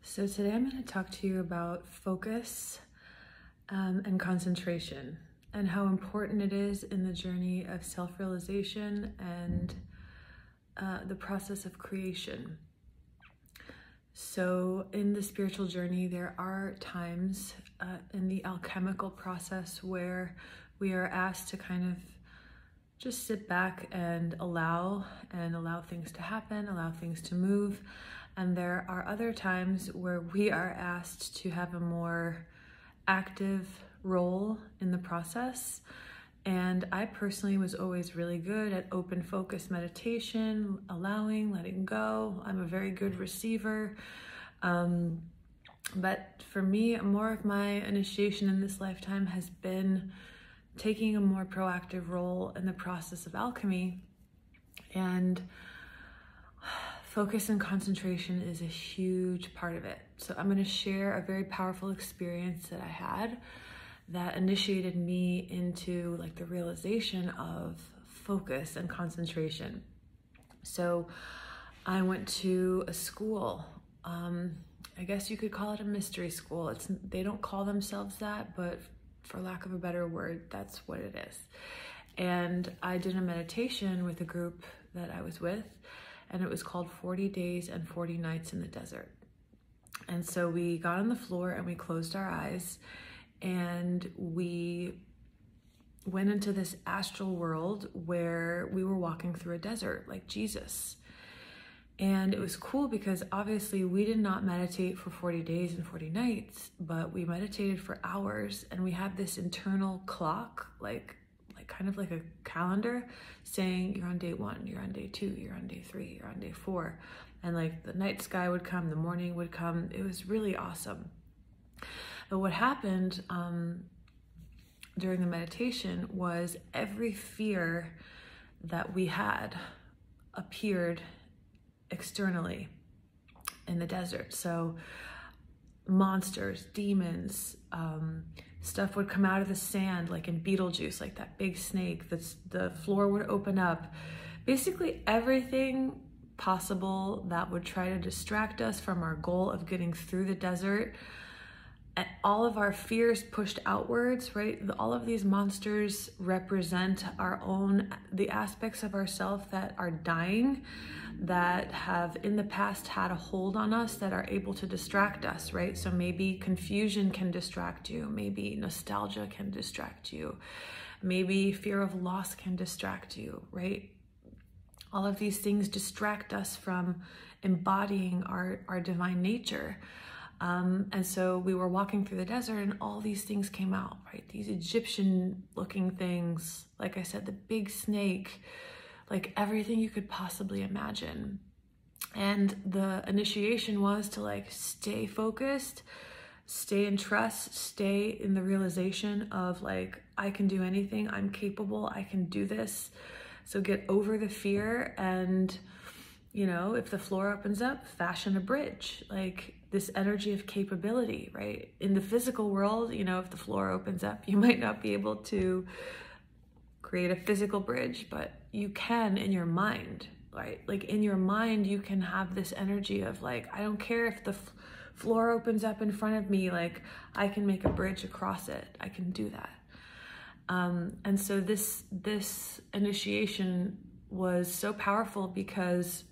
So today I'm going to talk to you about focus and concentration and how important it is in the journey of self-realization and the process of creation. So in the spiritual journey, there are times in the alchemical process where we are asked to kind of just sit back and allow things to happen, allow things to move. And there are other times where we are asked to have a more active role in the process. And I personally was always really good at open focus meditation, allowing, letting go. I'm a very good receiver. But for me, more of my initiation in this lifetime has been taking a more proactive role in the process of alchemy. And focus and concentration is a huge part of it. So I'm going to share a very powerful experience that I had that initiated me into like the realization of focus and concentration. So I went to a school. I guess you could call it a mystery school. They don't call themselves that, but for lack of a better word, that's what it is. And I did a meditation with a group that I was with, and it was called 40 Days and 40 Nights in the Desert. And so we got on the floor and we closed our eyes and we went into this astral world where we were walking through a desert like Jesus. And it was cool because obviously we did not meditate for 40 days and 40 nights, but we meditated for hours, and we had this internal clock, like kind of like a calendar saying you're on day 1, you're on day 2, you're on day 3, you're on day 4. And like the night sky would come, the morning would come. It was really awesome. But what happened during the meditation was every fear that we had appeared externally in the desert. So monsters, demons, stuff would come out of the sand, like in Beetlejuice, like that big snake. The floor would open up. Basically everything possible that would try to distract us from our goal of getting through the desert. And all of our fears pushed outwards, right? All of these monsters represent the aspects of ourselves that are dying, that have in the past had a hold on us, that are able to distract us, right? So maybe confusion can distract you. Maybe nostalgia can distract you. Maybe fear of loss can distract you, right? All of these things distract us from embodying our divine nature. And so we were walking through the desert and all these things came out, right? These Egyptian looking things, like I said, the big snake, like everything you could possibly imagine. And the initiation was to like stay focused, stay in trust, stay in the realization of like, I can do anything, I'm capable, I can do this. So get over the fear and, you know, if the floor opens up, fashion a bridge, like this energy of capability, right? In the physical world, you know, if the floor opens up, you might not be able to create a physical bridge, but you can in your mind, right? Like in your mind, you can have this energy of like, I don't care if the floor opens up in front of me, like I can make a bridge across it. I can do that. And so this initiation was so powerful because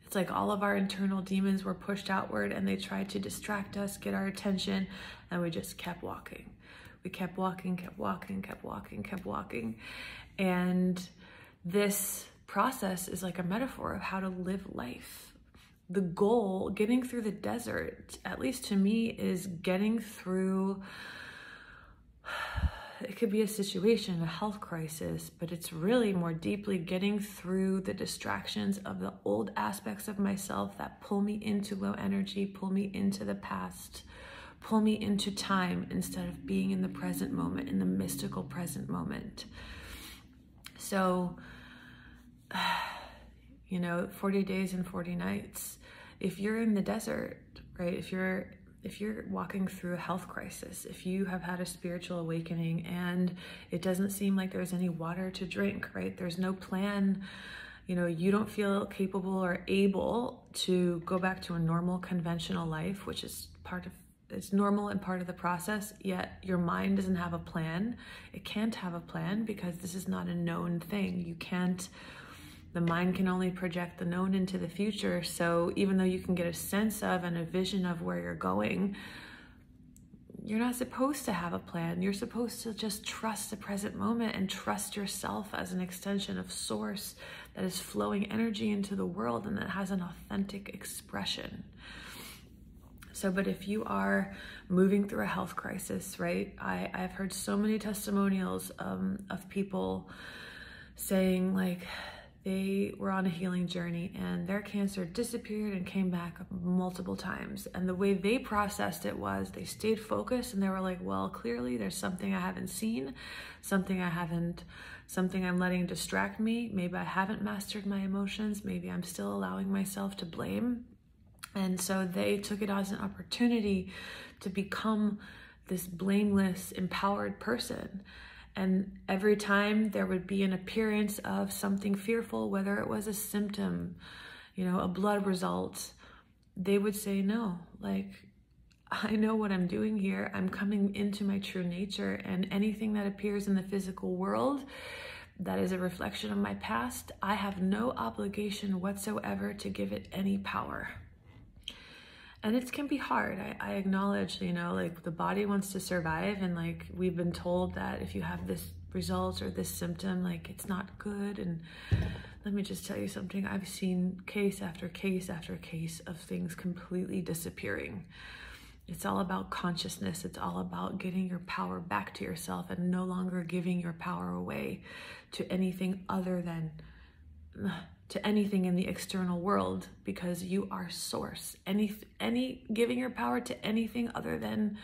it's like all of our internal demons were pushed outward and they tried to distract us, get our attention, and we just kept walking. We kept walking, kept walking, kept walking, kept walking. And this process is like a metaphor of how to live life. The goal, getting through the desert, at least to me, is getting through, it could be a situation, a health crisis, but it's really more deeply getting through the distractions of the old aspects of myself that pull me into low energy, pull me into the past, pull me into time instead of being in the present moment, in the mystical present moment. So, you know, 40 days and 40 nights, if you're in the desert, right? If you're walking through a health crisis, if you have had a spiritual awakening and it doesn't seem like there's any water to drink, right? There's no plan, you don't feel capable or able to go back to a normal conventional life, which is it's normal and part of the process, yet your mind doesn't have a plan. It can't have a plan because this is not a known thing. The mind can only project the known into the future. So even though you can get a sense of and a vision of where you're going, you're not supposed to have a plan. You're supposed to just trust the present moment and trust yourself as an extension of source that is flowing energy into the world and that has an authentic expression. So, but if you are moving through a health crisis, right? I've heard so many testimonials of people saying like they were on a healing journey and their cancer disappeared and came back multiple times. And the way they processed it was they stayed focused and they were like, well, clearly there's something I haven't seen, something I'm letting distract me. Maybe I haven't mastered my emotions. Maybe I'm still allowing myself to blame. And so they took it as an opportunity to become this blameless, empowered person. And every time there would be an appearance of something fearful, whether it was a symptom, a blood result, they would say, no, like, I know what I'm doing here. I'm coming into my true nature, and anything that appears in the physical world that is a reflection of my past, I have no obligation whatsoever to give it any power. And it can be hard. I acknowledge, like the body wants to survive, and like we've been told that if you have this result or this symptom, like it's not good. And let me just tell you something. I've seen case after case after case of things completely disappearing. It's all about consciousness. It's all about getting your power back to yourself and no longer giving your power away to anything other than to anything in the external world, because you are source. Any giving your power to anything other than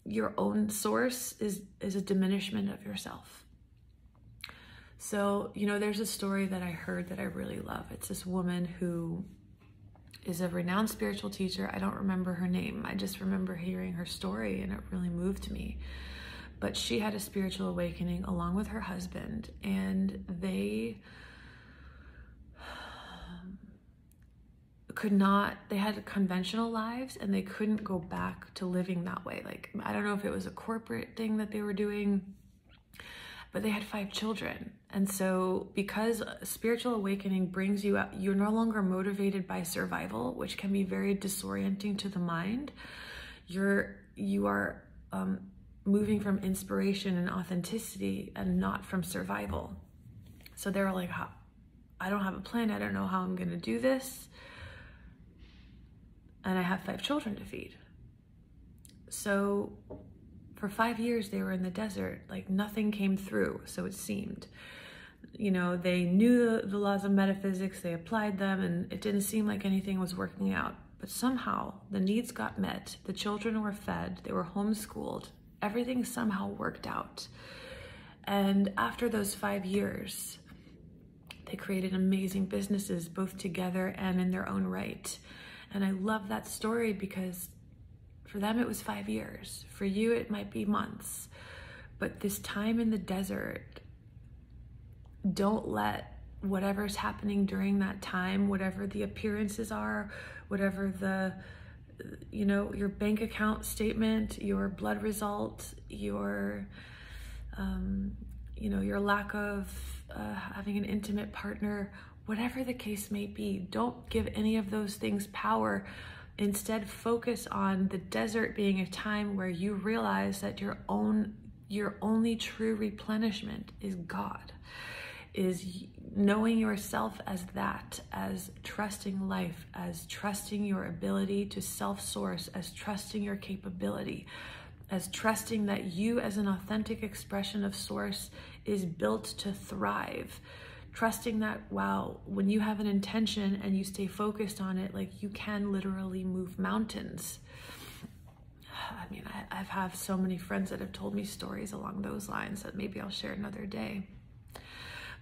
your own source is a diminishment of yourself. So, there's a story that I heard that I really love. It's this woman who is a renowned spiritual teacher. I don't remember her name. I just remember hearing her story and it really moved me. But she had a spiritual awakening along with her husband, and they had conventional lives and they couldn't go back to living that way. Like, I don't know if it was a corporate thing that they were doing, but they had 5 children. And so because spiritual awakening brings you out, you're no longer motivated by survival, which can be very disorienting to the mind. You are moving from inspiration and authenticity and not from survival. So they were like, I don't have a plan. I don't know how I'm going to do this. And I have 5 children to feed. So for 5 years, they were in the desert. Like nothing came through, so it seemed. They knew the laws of metaphysics, they applied them, and it didn't seem like anything was working out. But somehow the needs got met. The children were fed. They were homeschooled. Everything somehow worked out. And after those 5 years, they created amazing businesses, both together and in their own right. And I love that story because for them, it was 5 years. For you, it might be months. But this time in the desert, don't let whatever's happening during that time, whatever the appearances are, whatever your bank account statement, your blood result, your lack of having an intimate partner, whatever the case may be, don't give any of those things power. Instead, focus on the desert being a time where you realize that your only true replenishment is God, is knowing yourself as that, as trusting life, as trusting your ability to self-source, as trusting your capability, as trusting that you as an authentic expression of source is built to thrive. Trusting that, wow, when you have an intention and you stay focused on it, like you can literally move mountains. I mean, I have so many friends that have told me stories along those lines that maybe I'll share another day.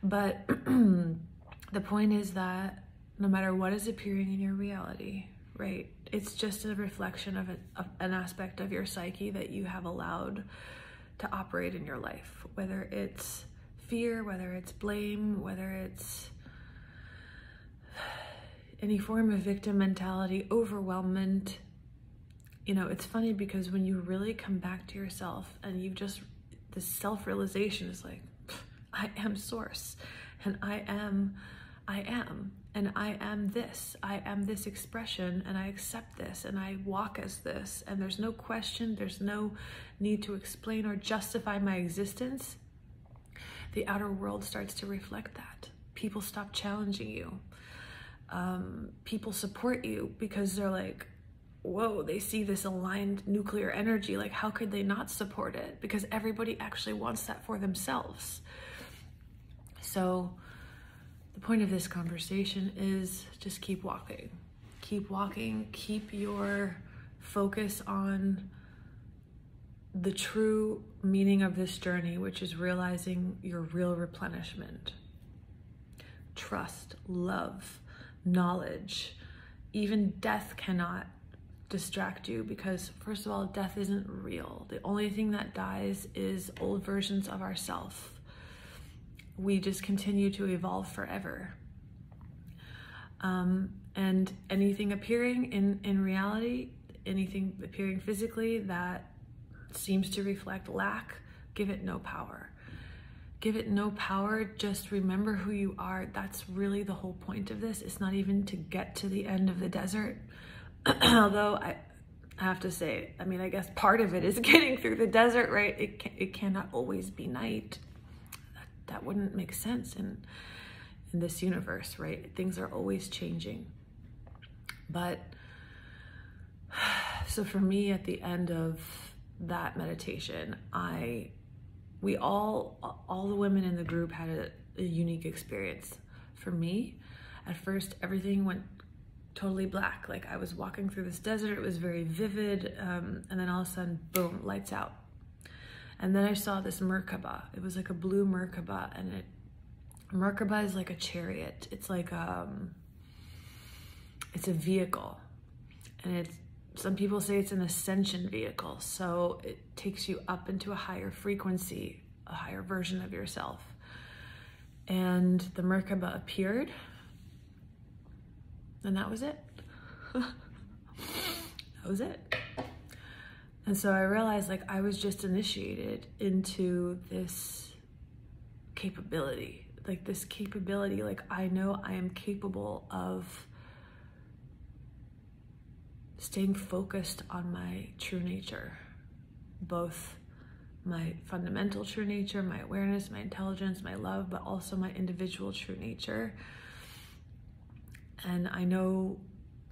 But the point is that no matter what is appearing in your reality, right, it's just a reflection of an aspect of your psyche that you have allowed to operate in your life, whether it's fear, whether it's blame, whether it's any form of victim mentality, overwhelmment. You know, it's funny because when you really come back to yourself and you just, this self-realization is like, I am source, and I am, and I am this expression, and I accept this, and I walk as this, and there's no question, there's no need to explain or justify my existence. The outer world starts to reflect that. People stop challenging you. People support you because they're like, whoa, they see this aligned nuclear energy. Like, how could they not support it? Because everybody actually wants that for themselves. So the point of this conversation is just keep walking. Keep walking. Keep your focus on the true meaning of this journey, which is realizing your real replenishment. Trust, love, knowledge. Even death cannot distract you because, first of all, death isn't real. The only thing that dies is old versions of ourselves. We just continue to evolve forever. And anything appearing in reality, anything appearing physically that seems to reflect lack, give it no power. Give it no power. Just remember who you are. That's really the whole point of this. It's not even to get to the end of the desert. Although I have to say, I mean, I guess part of it is getting through the desert, right? It cannot always be night. That wouldn't make sense in this universe, right? Things are always changing. But so for me, at the end of that meditation, we all the women in the group had a unique experience. For me, at first, everything went totally black. Like, I was walking through this desert, it was very vivid, and then all of a sudden, boom, lights out. And then I saw this Merkaba. It was like a blue Merkaba, and Merkaba is like a chariot. It's like it's a vehicle, and some people say it's an ascension vehicle. So it takes you up into a higher frequency, a higher version of yourself. And the Merkaba appeared, and that was it. That was it. And so I realized, like, I was just initiated into this capability, like I know I am capable of staying focused on my true nature, both my fundamental true nature, my awareness, my intelligence, my love, but also my individual true nature. And I know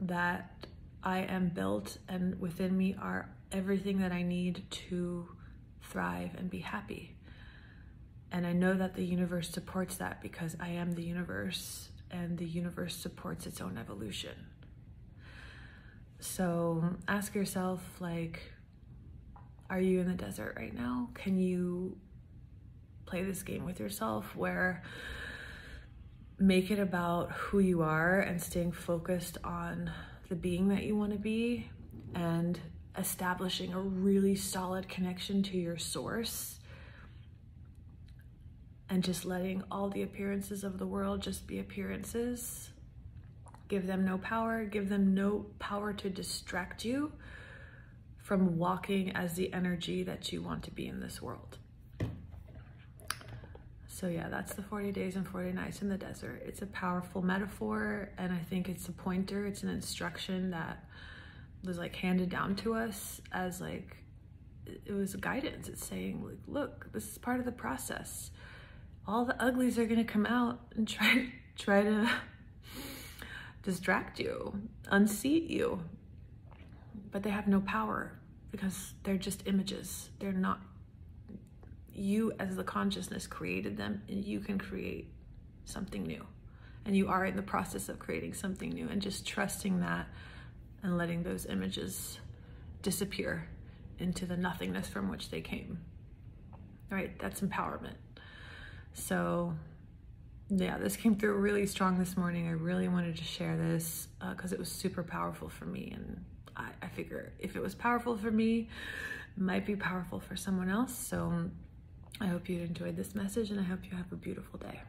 that I am built, and within me are everything that I need to thrive and be happy. And I know that the universe supports that because I am the universe, and the universe supports its own evolution. So ask yourself, like, are you in the desert right now? Can you play this game with yourself where make it about who you are and staying focused on the being that you want to be, and establishing a really solid connection to your source, and just letting all the appearances of the world just be appearances. Give them no power. Give them no power to distract you from walking as the energy that you want to be in this world. So yeah, that's the 40 days and 40 nights in the desert. It's a powerful metaphor, and I think it's a pointer. It's an instruction that was like handed down to us as like, it was guidance. It's saying, like, look, this is part of the process. All the uglies are gonna come out and try to distract you, unseat you, but they have no power because they're just images. They're not, you as the consciousness created them, and you can create something new. And you are in the process of creating something new, and just trusting that and letting those images disappear into the nothingness from which they came. All right, that's empowerment. So yeah, this came through really strong this morning. I really wanted to share this because it was super powerful for me. And I figure if it was powerful for me, it might be powerful for someone else. So I hope you enjoyed this message, and I hope you have a beautiful day.